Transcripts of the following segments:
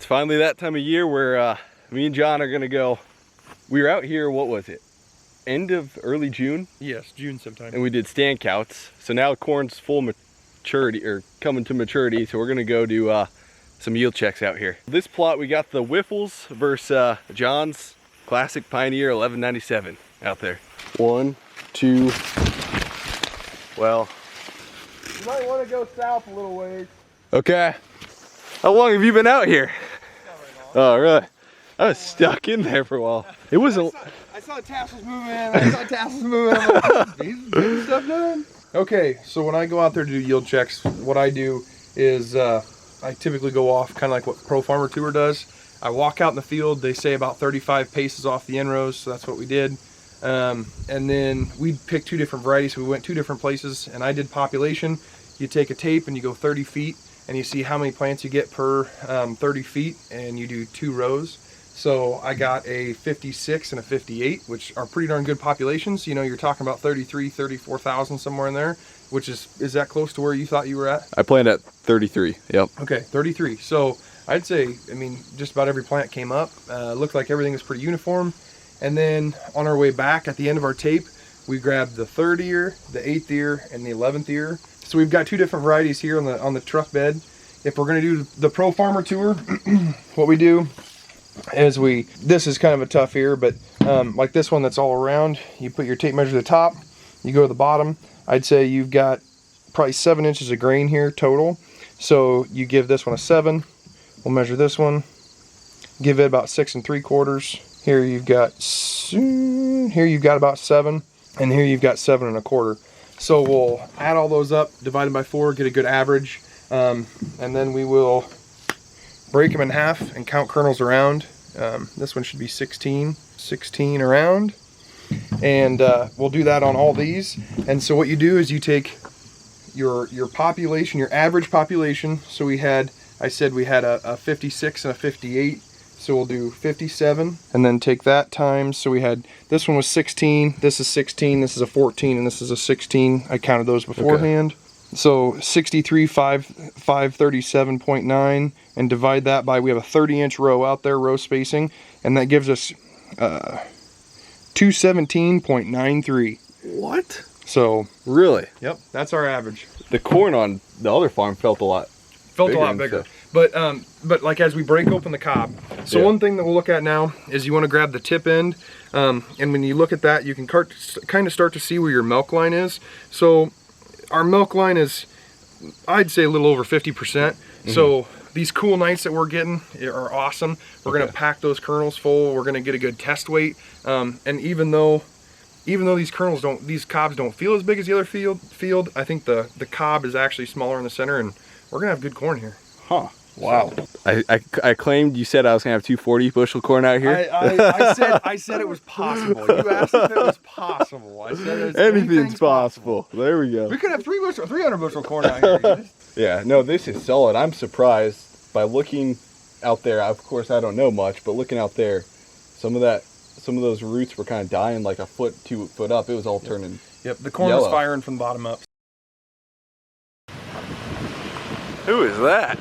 finally that time of year where me and John are gonna go. We were out here, what was it? End of early June? Yes, June sometime. And we did stand counts. So now corn's full maturity, or coming to maturity. So we're gonna go do some yield checks out here. This plot, we got the Whiffles versus John's Classic Pioneer 1197 out there. 1, 2, well. You might want to go south a little ways. Okay. How long have you been out here? Not very long. Oh, really? I was stuck in there for a while. It wasn't. I saw tassels moving. I saw tassels moving. I'm like, these stuff done. Okay, so when I go out there to do yield checks, what I do is I typically go off kind of like what Pro Farmer Tour does. I walk out in the field. They say about 35 paces off the end rows, so that's what we did. And then we picked 2 different varieties. So we went 2 different places, and I did population. You take a tape and you go 30 feet, and you see how many plants you get per 30 feet, and you do 2 rows. So I got a 56 and a 58, which are pretty darn good populations. You know, you're talking about 33, 34,000 somewhere in there, which is that close to where you thought you were at? I planted at 33, yep. Okay, 33. So I'd say, I mean, just about every plant came up. Looked like everything was pretty uniform. And then on our way back at the end of our tape, we grabbed the 3rd ear, the 8th ear, and the 11th ear. So we've got 2 different varieties here on the truck bed. If we're gonna do the Pro Farmer Tour, what we do is this is kind of a tough ear, but like this one that's all around, you put your tape measure at the top, you go to the bottom. I'd say you've got probably 7 inches of grain here total. So you give this one a 7. We'll measure this one, give it about 6 3/4. Here you've got about 7, and here you've got 7 1/4. So we'll add all those up, divide them by 4, get a good average, and then we will break them in half and count kernels around. This one should be 16 around, and we'll do that on all these. And so what you do is you take your population, your average population. So I said we had a 56 and a 58. So we'll do 57 and then take that times. So we had, this one was 16, this is 16, this is a 14, and this is a 16. I counted those beforehand. Okay. So 63,537.9, and divide that by, we have a 30-inch row out there, row spacing, and that gives us 217.93. What? So really? Yep, that's our average. The corn on the other farm felt a lot bigger. But like as we break open the cob, so one thing that we'll look at now is you want to grab the tip end, and when you look at that, you can kind of start to see where your milk line is. So our milk line is, I'd say, a little over 50%. Mm-hmm. So these cool nights that we're getting are awesome. We're going to pack those kernels full. We're going to get a good test weight, and even though these cobs don't feel as big as the other field, I think the cob is actually smaller in the center, and we're gonna have good corn here. Huh. Wow. I claimed, you said I was gonna have 240 bushel corn out here. I said it was possible. You asked if it was possible. I said anything's possible. There we go. We could have 300 bushel corn out here. Yeah, no, this is solid. I'm surprised by looking out there. Of course, I don't know much, but looking out there, some of those roots were kind of dying like a foot, 2 foot up. It was all turning. Yep, the corn was firing from the bottom up. Who is that?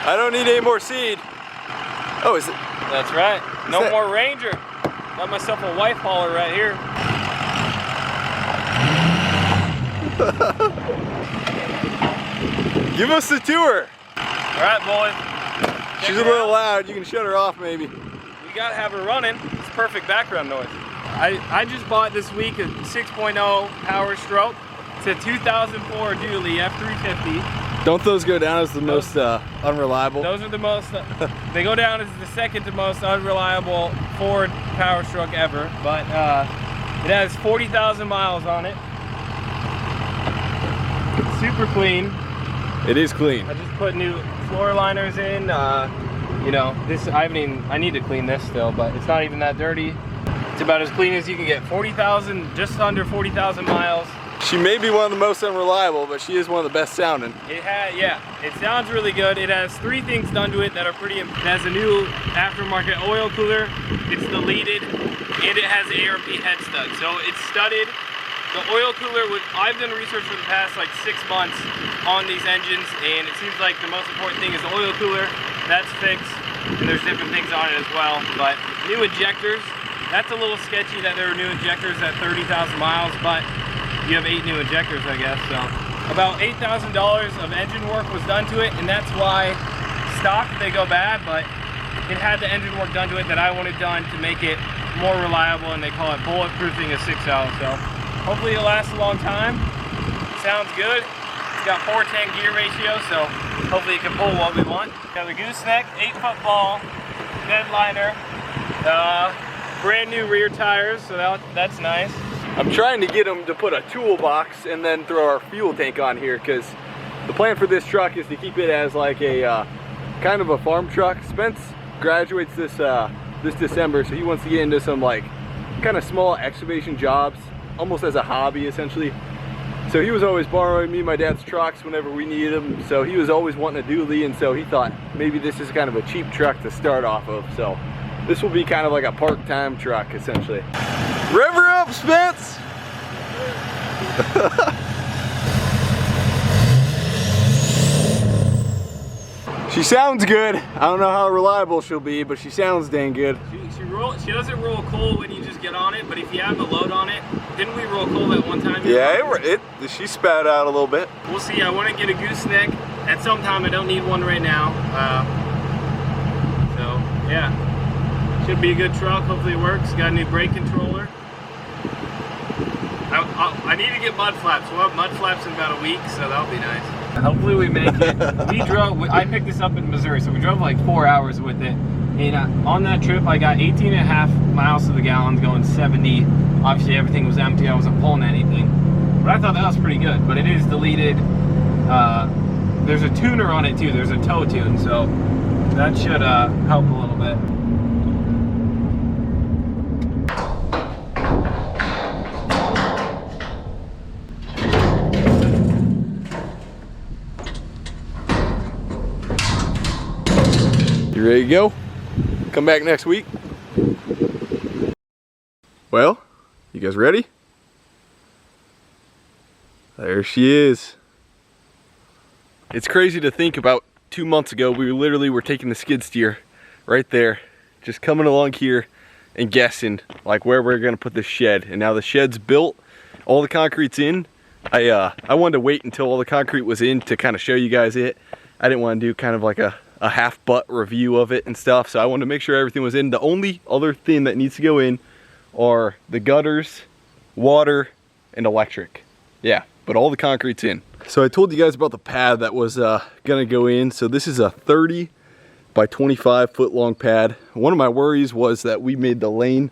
I don't need any more seed. Oh, is it? That's right. No more Ranger. Got myself a wife hauler right here. Give us the tour. All right, boys. She's a little loud. You can shut her off, maybe. We gotta have her running. It's perfect background noise. I just bought this week a 6.0 Power Stroke. It's a 2004 Dually F350. Don't those go down as the most unreliable? Those are the most, they go down as the second to most unreliable Ford Power Stroke ever, but it has 40,000 miles on it. It's super clean. It is clean. I just put new floor liners in. You know, I need to clean this still, but it's not even that dirty. It's about as clean as you can get. 40,000, just under 40,000 miles. She may be one of the most unreliable, but she is one of the best sounding. Yeah, it sounds really good. It has 3 things done to it that are pretty. It has a new aftermarket oil cooler. It's deleted, and it has ARP head studs. So it's studded the oil cooler I've done research for the past like 6 months on these engines, and it seems like the most important thing is the oil cooler. That's fixed, and there's different things on it as well. But new injectors, that's a little sketchy that there are new injectors at 30,000 miles, but you have 8 new injectors, I guess. So about $8,000 of engine work was done to it, and that's why stock they go bad, but it had the engine work done to it that I wanted done to make it more reliable, and they call it bulletproofing a 6L. So hopefully it'll last a long time. Sounds good. It's got 410 gear ratio, so hopefully it can pull what we want. Got the gooseneck, 8-foot ball, bed liner, brand new rear tires, so that's nice. I'm trying to get them to put a toolbox and then throw our fuel tank on here, because the plan for this truck is to keep it as like a kind of a farm truck. Spence graduates this December, so he wants to get into some like kind of small excavation jobs, almost as a hobby essentially. So he was always borrowing me my dad's trucks whenever we needed them, so he was always wanting a dually, and so he thought maybe this is kind of a cheap truck to start off of. So this will be kind of like a part-time truck essentially. Rev her up, Spence! She sounds good. I don't know how reliable she'll be, but she sounds dang good. She doesn't roll coal when you just get on it, but if you have the load on it, didn't we roll coal that one time? Yeah, she spat out a little bit. We'll see. I want to get a gooseneck at some time. I don't need one right now. So yeah, should be a good truck. Hopefully it works. Got a new brake controller. I need to get mud flaps. We'll have mud flaps in about a week, so that'll be nice. Hopefully we make it. I picked this up in Missouri, so we drove like 4 hours with it. And on that trip, I got 18.5 miles to the gallon, going 70. Obviously everything was empty. I wasn't pulling anything. But I thought that was pretty good. But it is deleted. There's a tuner on it too. There's a toe tune, so that should help a little bit. You ready to go? Come back next week. Well, you guys ready? There she is. It's crazy to think about 2 months ago, we literally were taking the skid steer right there, just coming along here and guessing like where we're gonna put this shed. And now the shed's built, all the concrete's in. I wanted to wait until all the concrete was in to kind of show you guys it. I didn't want to do kind of like a half-butt review of it and stuff, so I wanted to make sure everything was in. The only other thing that needs to go in are the gutters, water, and electric. Yeah, but all the concrete's in. So I told you guys about the pad that was gonna go in. So this is a 30 by 25 foot long pad. One of my worries was that we made the lane,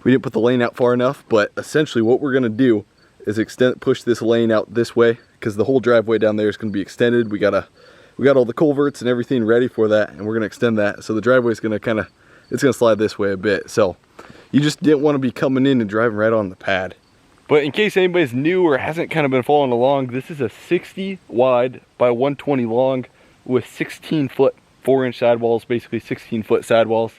we didn't put the lane out far enough, but essentially what we're gonna do is push this lane out this way, because the whole driveway down there is gonna be extended. We got all the culverts and everything ready for that, and we're gonna extend that. So the driveway is gonna it's gonna slide this way a bit. So you just didn't want to be coming in and driving right on the pad. But in case anybody's new or hasn't kind of been following along, this is a 60 wide by 120 long with 16 foot 4-inch sidewalls, basically 16 foot sidewalls.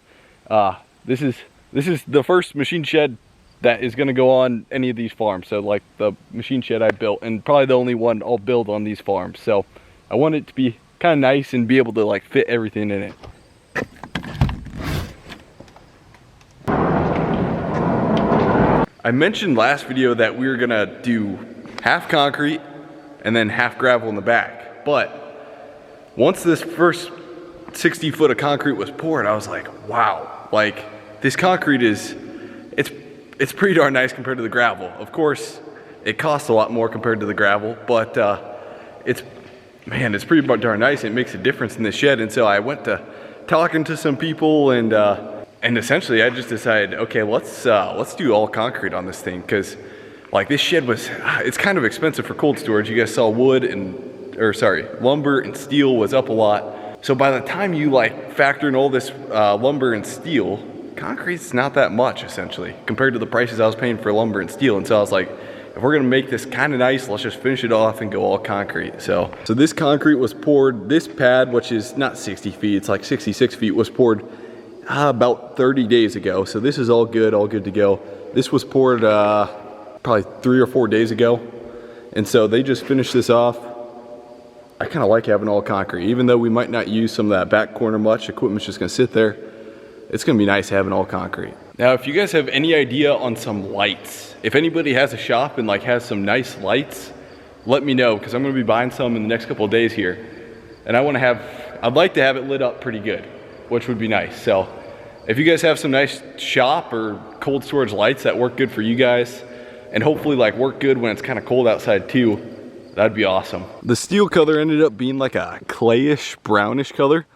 This is the first machine shed that is gonna go on any of these farms. So like the machine shed I built, and probably the only one I'll build on these farms. So I want it to be kind of nice and be able to like fit everything in it. I mentioned last video that we were gonna do half concrete and then half gravel in the back. But once this first 60 foot of concrete was poured, I was like, wow, like this concrete it's pretty darn nice compared to the gravel. Of course, it costs a lot more compared to the gravel, but it's pretty darn nice. It makes a difference in the shed. And so I went to talking to some people, and essentially I just decided, okay, let's do all concrete on this thing, because like this shed it's kind of expensive for cold storage. You guys saw lumber and steel was up a lot. So by the time you like factor in all this lumber and steel, concrete's not that much essentially compared to the prices I was paying for lumber and steel. And so I was like, if we're gonna make this kind of nice, let's just finish it off and go all concrete. So this concrete was poured, this pad, which is not 60 feet, it's like 66 feet, was poured about 30 days ago. So this is all good to go. This was poured probably 3 or 4 days ago. And so they just finished this off. I kind of like having all concrete, even though we might not use some of that back corner much. Equipment's just gonna sit there. It's gonna be nice having all concrete. Now, if you guys have any idea on some lights, if anybody has a shop and like has some nice lights, let me know, because I'm gonna be buying some in the next couple of days here. And I'd like to have it lit up pretty good, which would be nice. So if you guys have some nice shop or cold storage lights that work good for you guys, and hopefully like work good when it's kind of cold outside too, that'd be awesome. The steel color ended up being like a clayish, brownish color.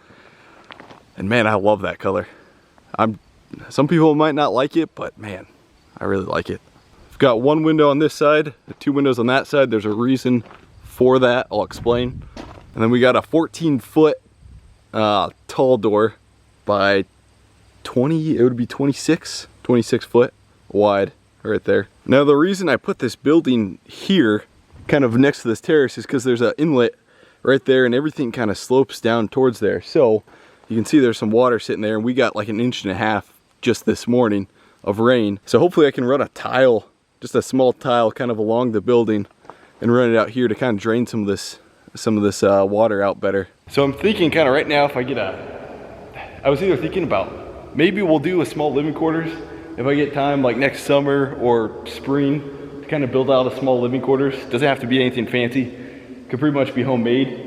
And man, I love that color. Some people might not like it, but man, I really like it. I've got one window on this side, 2 windows on that side. There's a reason for that, I'll explain. And then we got a 14-foot tall door by 20, it would be 26 foot wide right there. Now the reason I put this building here, kind of next to this terrace, is because there's an inlet right there and everything kind of slopes down towards there. So you can see there's some water sitting there, and we got like 1.5 inches just this morning of rain. So hopefully I can run a tile, just a small tile kind of along the building, and run it out here to kind of drain some of this water out better. So I'm thinking kind of right now, if I get I was either thinking about maybe we'll do a small living quarters if I get time, like next summer or spring, to kind of build out a small living quarters. Doesn't have to be anything fancy, could pretty much be homemade,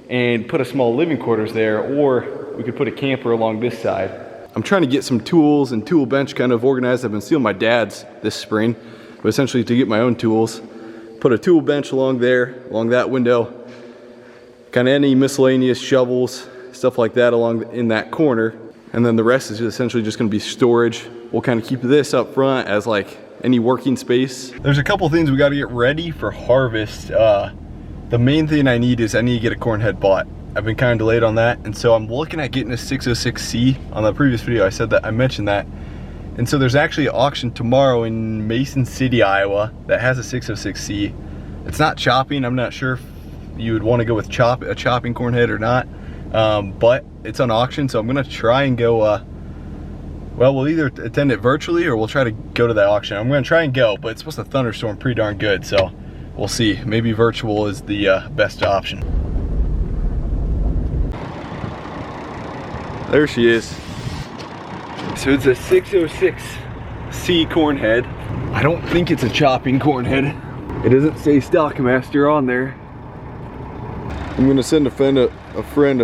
and put a small living quarters there, or we could put a camper along this side. I'm trying to get some tools and tool bench kind of organized. I've been stealing my dad's this spring, but essentially to get my own tools. Put a tool bench along there, along that window, kind of any miscellaneous shovels, stuff like that along in that corner. And then the rest is essentially just gonna be storage. We'll kind of keep this up front as like any working space. There's a couple things we gotta get ready for harvest. The main thing I need is I need to get a corn head bought. I've been kind of delayed on that, and so I'm looking at getting a 606C. On the previous video I mentioned that. And so there's actually an auction tomorrow in Mason City, Iowa that has a 606C. It's not chopping. I'm not sure if you would want to go with a chopping corn head or not, but it's on auction, so I'm gonna try and go, well, we'll either attend it virtually or we'll try to go to that auction. I'm gonna try and go, but it's supposed to thunderstorm pretty darn good, so we'll see. Maybe virtual is the best option. There she is. So it's a 606C corn head. I don't think it's a chopping corn head. It doesn't say Stockmaster on there. I'm gonna send a friend a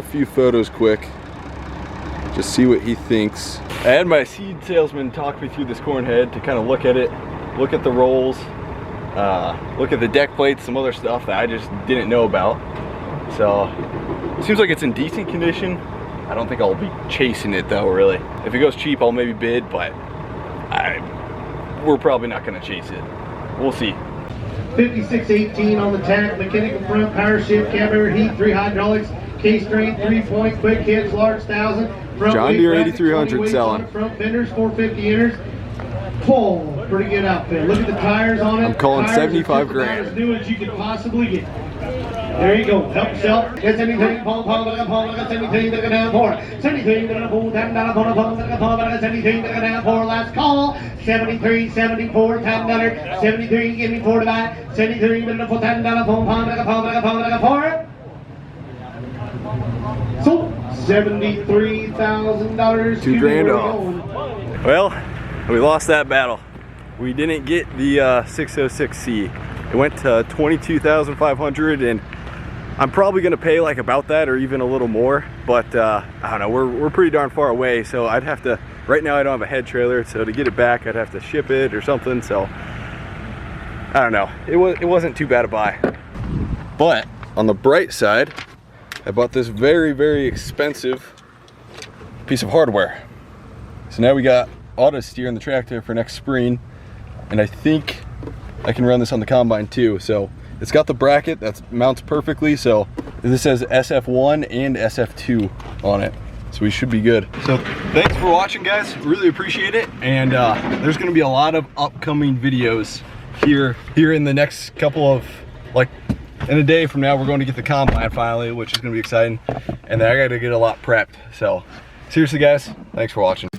few photos quick. Just see what he thinks. I had my seed salesman talk me through this corn head to kind of look at it, look at the rolls, look at the deck plates, some other stuff that I just didn't know about. So it seems like it's in decent condition. I don't think I'll be chasing it though, really. If it goes cheap, I'll maybe bid, but we're probably not gonna chase it. We'll see. 5618 on the tack, mechanical front, power shift, cab air heat, 3 hydraulics, K-strain, 3-point, quick hits, large 1000. John Deere 8300 selling. Front fenders, 450 inners. Oh, pretty good outfit. Look at the tires on it. I'm calling tires 75 grand. As new as you could possibly get. There you go. Help yourself. Get anything, anything that can have for. Anything that can pull $10 anything that can have for. Last call. 73, 74, $10. 73, give me 4 to buy. 73, $10 for. So $73,000. $2 grand off. Well, we lost that battle. We didn't get the 606C. It went to $22,500, and I'm probably gonna pay like about that or even a little more, but I don't know, we're pretty darn far away, so I'd have to, right now I don't have a head trailer, so to get it back I'd have to ship it or something, so I don't know. It wasn't too bad a buy. But on the bright side, I bought this very, very expensive piece of hardware. So now we got auto steer in the tractor for next spring, and I think I can run this on the combine too. So it's got the bracket that mounts perfectly, so this says SF1 and SF2 on it, so we should be good. So thanks for watching, guys, really appreciate it. And there's gonna be a lot of upcoming videos here in the next couple of, like, in a day from now we're going to get the combine finally, which is gonna be exciting, and then I gotta get a lot prepped. So seriously, guys, thanks for watching.